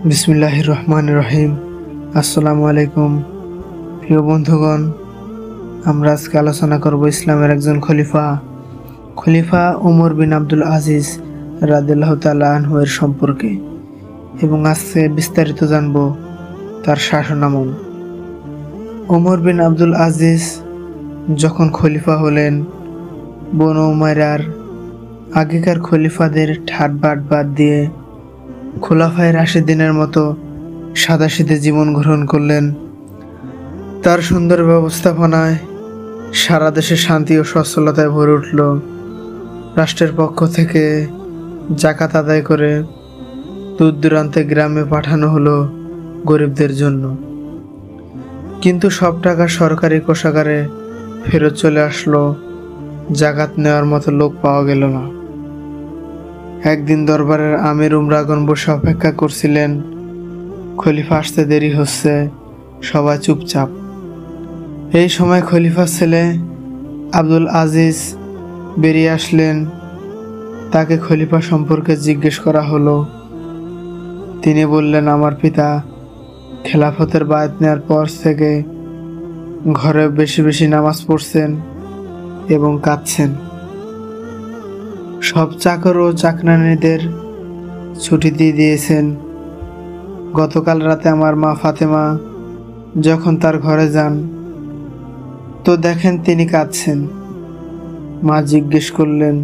বিসমিল্লাহির রহমানির রহিম। আসসালামু আলাইকুম প্রিয় বন্ধুগণ, আমরা আজকে আলোচনা করব ইসলামের একজন খলিফা ওমর বিন আব্দুল আজিজ রাদিয়াল্লাহু তাআলা আনহু এর সম্পর্কে, এবং আজকে বিস্তারিত জানব তার শাসনামল। ওমর বিন আব্দুল আজিজ যখন খলিফা হলেন, বনু উমাইয়ার আগেকার খলিফাদের ঠাটবাট বাদ দিয়ে খোলাফায়ে রাশিদিনের মতো সাদাসিধে জীবন গ্রহণ করলেন। তার সুন্দর ব্যবস্থাপনায় সারা দেশে শান্তি ও সচ্ছলতায় ভরে উঠল। রাষ্ট্রের পক্ষ থেকে জাকাত আদায় করে দূর দূরান্তে গ্রামে পাঠানো হলো গরিবদের জন্য, কিন্তু সব টাকা সরকারি কোষাগারে ফেরত চলে আসলো। জাকাত নেওয়ার মতো লোক পাওয়া গেল না। একদিন দরবারের আমির উমরাগণ বসে অপেক্ষা করছিলেন। খলিফা আসতে দেরি হচ্ছে, সবাই চুপচাপ। এই সময় খলিফার ছেলে আব্দুল আজিজ বেরিয়ে আসলেন। তাকে খলিফা সম্পর্কে জিজ্ঞেস করা হলো। তিনি বললেন, আমার পিতা খেলাফতের বায়াত নেওয়ার পর থেকে ঘরে বেশি বেশি নামাজ পড়ছেন এবং কাঁদছেন। সব চাকর ও চাকরানীদের ছুটি দিয়ে দিয়েছেন। গতকাল রাতে আমার মা ফাতেমা যখন তার ঘরে যান, তো দেখেন তিনি কাঁদছেন। মা জিজ্ঞেস করলেন,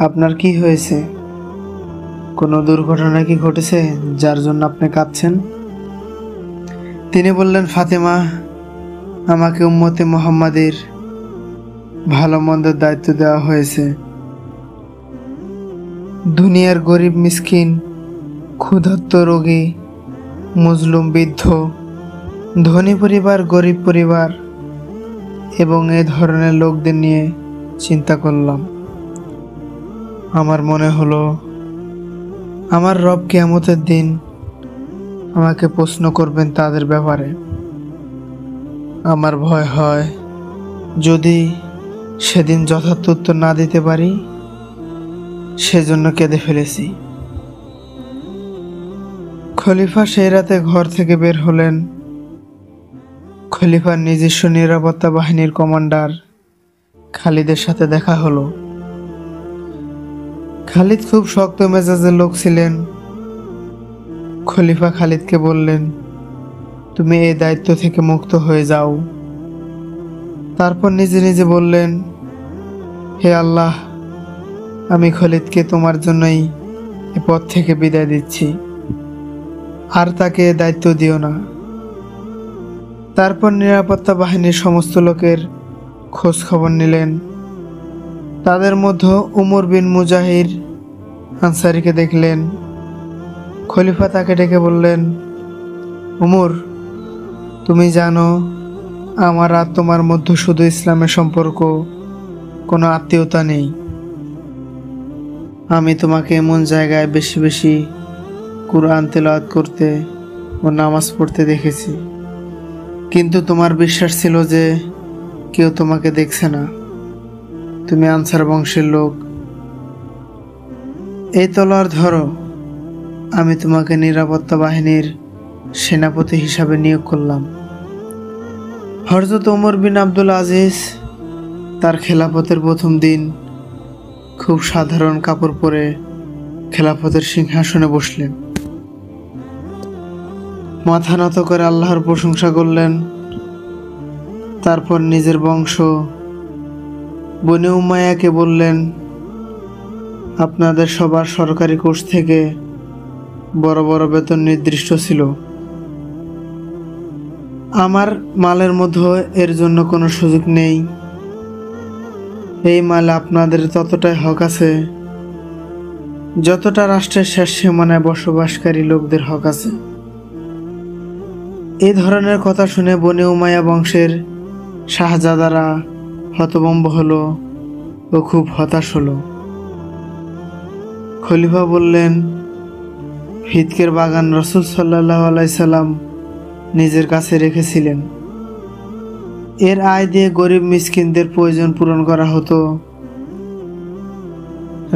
আপনার কি হয়েছে? কোনো দুর্ঘটনা কি ঘটেছে যার জন্য আপনি কাঁদছেন? তিনি বললেন, ফাতেমা, আমাকে উম্মতে মুহাম্মাদের ভালো মন্দের দায়িত্ব দেওয়া হয়েছে। দুনিয়ার গরিব মিসকিন, ক্ষুধার্ত রোগী, মজলুম বৃদ্ধ, ধনী পরিবার, গরিব পরিবার এবং এ ধরনের লোকদের নিয়ে চিন্তা করলাম। আমার মনে হলো আমার রব কিয়ামতের দিন আমাকে প্রশ্ন করবেন তাদের ব্যাপারে। আমার ভয় হয় যদি সেদিন যথার্থ উত্তর না দিতে পারি, সেজন্য কেঁদে ফেলেছি। খলিফা সেই রাতে ঘর থেকে বের হলেন। খলিফার নিজস্ব নিরাপত্তা বাহিনীর কমান্ডার খালিদের সাথে দেখা হলো। খালিদ খুব শক্ত মেজাজের লোক ছিলেন। খলিফা খালিদকে বললেন, তুমি এই দায়িত্ব থেকে মুক্ত হয়ে যাও। তারপর নিজে নিজে বললেন, হে আল্লাহ, আমি খালিদকে তোমার জন্যই এ পথ থেকে বিদায় দিচ্ছি, আর তাকে দায়িত্ব দিও না। তারপর নিরাপত্তা বাহিনীর সমস্ত লোকের খোঁজ খবর নিলেন। তাদের মধ্যে উমর বিন মুজাহির আনসারীকে দেখলেন। খলিফা তাকে ডেকে বললেন, উমর, তুমি জানো আমার আর তোমার মধ্যে শুধু ইসলামের সম্পর্ক, কোনো আত্মীয়তা নেই। আমি তোমাকে এমন জায়গায় বেশি বেশি কুরআন তেলাওয়াত করতে ও নামাজ পড়তে দেখেছি, কিন্তু তোমার বিশ্বাস ছিল যে কেউ তোমাকে দেখছে না। তুমি আনসার বংশের লোক। এই তলোয়ার ধরো, আমি তোমাকে নিরাপত্তা বাহিনীর সেনাপতি হিসাবে নিয়োগ করলাম। হযরত ওমর বিন আব্দুল আজিজ তার খেলাফতের প্রথম দিন খুব সাধারণ কাপড় পরে খেলাফতের সিংহাসনে বসলেন। মাথা নত করে আল্লাহর প্রশংসা করলেন। তারপর নিজের বংশ বনি উমাইয়াকে বললেন, আপনাদের সবার সরকারি কোষ থেকে বড় বড় বেতন নির্দিষ্ট ছিল। আমার মালের মধ্যে এর জন্য কোনো সুযোগ নেই। এই মালে আপনাদের ততটাই হক আছে যতটা রাষ্ট্রের শেষ সীমানায় বসবাসকারী লোকদের হক আছে। এই ধরনের কথা শুনে বনি উমাইয়া বংশের শাহজাদারা হতভম্ব হলো ও খুব হতাশ হলো। খলিফা বললেন, ফিতকের বাগান রাসূল সাল্লাল্লাহু আলাইহি সাল্লাম নিজের কাছে রেখেছিলেন। এর আয় দিয়ে গরিব মিসকিনদের প্রয়োজন পূরণ করা হতো।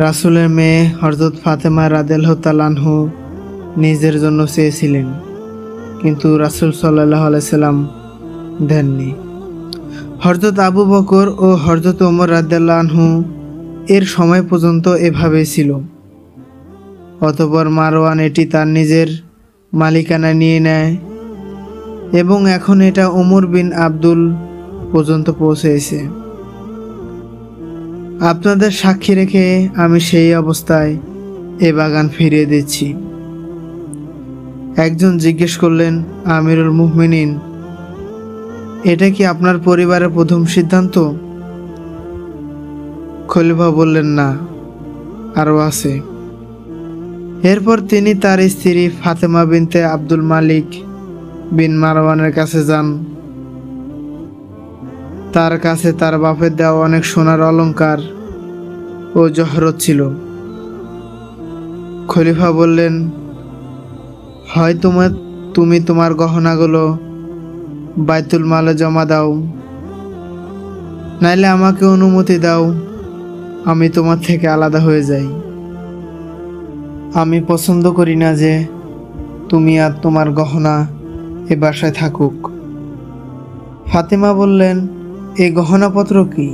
রাসূলের মেয়ে হযরত ফাতেমা রাদিয়াল্লাহু তাআলা আনহু নিজের জন্য চেয়েছিলেন, কিন্তু রাসূল সাল্লাল্লাহু আলাইহি সাল্লাম দেননি। হযরত আবু বকর ও হযরত ওমর রাদিয়াল্লাহু আনহু এর সময় পর্যন্ত এভাবেই ছিল। অতঃপর মারওয়ান এটি তার নিজের মালিকানায় নিয়ে নেয় এবং এখন এটা ওমর বিন আব্দুল পর্যন্ত পৌঁছেছে। আপনাদের সাক্ষী রেখে আমি সেই অবস্থায় এ বাগান ফিরিয়ে দিচ্ছি। একজন জিজ্ঞেস করলেন, আমিরুল মুমিনিন, এটা কি আপনার পরিবারের প্রথম সিদ্ধান্ত? খলিফা বললেন, না, আরও আছে। এরপর তিনি তার স্ত্রী ফাতেমা বিনতে আব্দুল মালিক বিন মারওয়ানের কাছে যান। তার কাছে তার বাপের দেওয়া অনেক সোনার অলংকার ও জহরত ছিল। খলিফা বললেন, হয় তুমি তোমার গহনাগুলো বাইতুল মালে জমা দাও, নাইলে আমাকে অনুমতি দাও, আমি তোমার থেকে আলাদা হয়ে যাই। আমি পছন্দ করি না যে তুমি আর তোমার গহনা এ বাসায় থাকুক। ফাতেমা বললেন, এই গহনাপত্র কি?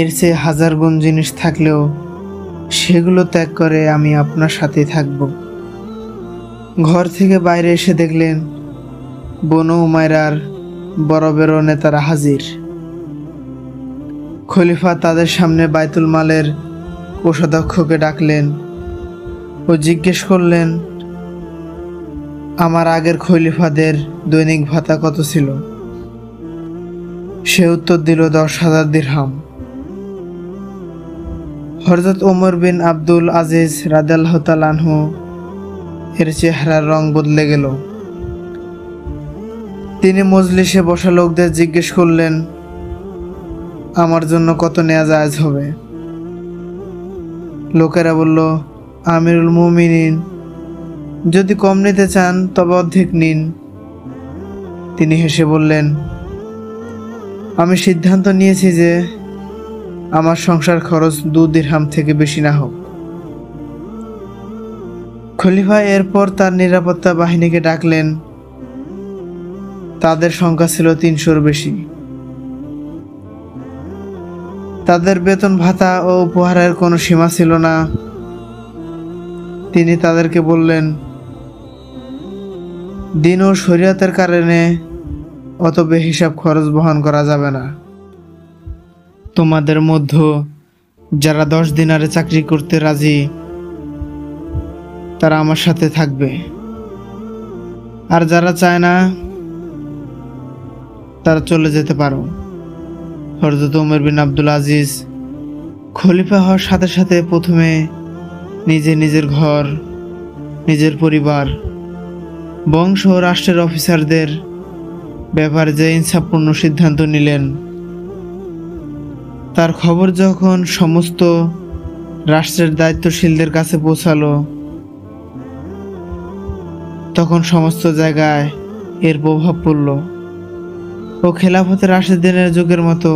এর চেয়ে হাজার গুণ জিনিস থাকলেও সেগুলো ত্যাগ করে আমি আপনার সাথে থাকব। ঘর থেকে বাইরে এসে দেখলেন বনু উমাইরার বড় বড় নেতারা হাজির। খলিফা তাদের সামনে বাইতুল মালের কোষাধ্যক্ষকে ডাকলেন ও জিজ্ঞেস করলেন, আমার আগের খলিফাদের দৈনিক ভাতা কত ছিল? সে উত্তর দিল, 10,000 দিরহাম। হযরত ওমর বিন আব্দুল আজিজ রাদিয়াল্লাহু তাআলা আনহু এর চেহারার রং বদলে গেল। তিনি মজলিসে বসা লোকদের জিজ্ঞেস করলেন, আমার জন্য কত নেওয়া জায়েজ হবে? লোকেরা বলল, আমিরুল মুমিনিন, যদি কম নিতে চান তবে অর্ধেক নিন। তিনি হেসে বললেন, আমি সিদ্ধান্ত নিয়েছি যে আমার সংসার খরচ 2 দিরহাম থেকে বেশি না হোক। খলিফা এরপর তার নিরাপত্তা বাহিনীকে ডাকলেন। তাদের সংখ্যা ছিল 300-র বেশি। তাদের বেতন ভাতা ও উপহারের কোনো সীমা ছিল না। তিনি তাদেরকে বললেন, দিন ও শরীয়তের কারণে অত বেহিসাব খরচ বহন করা যাবে না। তোমাদের মধ্যে যারা 10 দিনারে চাকরি করতে রাজি তারা আমার সাথে থাকবে, আর যারা চায় না তারা চলে যেতে পারো। হযরত ওমর বিন আব্দুল আজিজ খলিফা হওয়ার সাথে সাথে প্রথমে নিজের ঘর, নিজের পরিবার, বংশ ও রাষ্ট্রের অফিসারদের ব্যাপারে যে ইনসাফপূর্ণ সিদ্ধান্ত নিলেন, তার খবর যখন সমস্ত রাষ্ট্রের দায়িত্বশীলদের কাছে পৌঁছালো, তখন সমস্ত জায়গায় এর প্রভাব পড়ল ও খেলাফতে রাশিদিনের যুগের মতো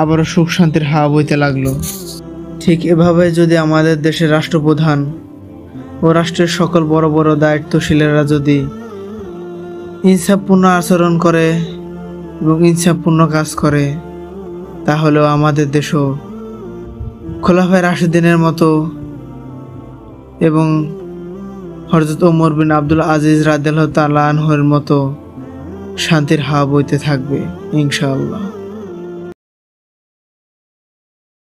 আবারও সুখ শান্তির হাওয়া বইতে লাগলো। ঠিক এভাবে যদি আমাদের দেশের রাষ্ট্রপ্রধান ও রাষ্ট্রের সকল বড় বড় দায়িত্বশীলেরা যদি ইনসাফপূর্ণ আচরণ করে এবং ইনসাফপূর্ণ কাজ করে, তাহলেও আমাদের দেশও খোলাফায়ে রাশিদিনের মতো এবং হযরত ওমর বিন আব্দুল আজিজ রাদিয়াল্লাহু তাআলা আনহুর মতো শান্তির হাওয়া বইতে থাকবে ইনশাআল্লাহ।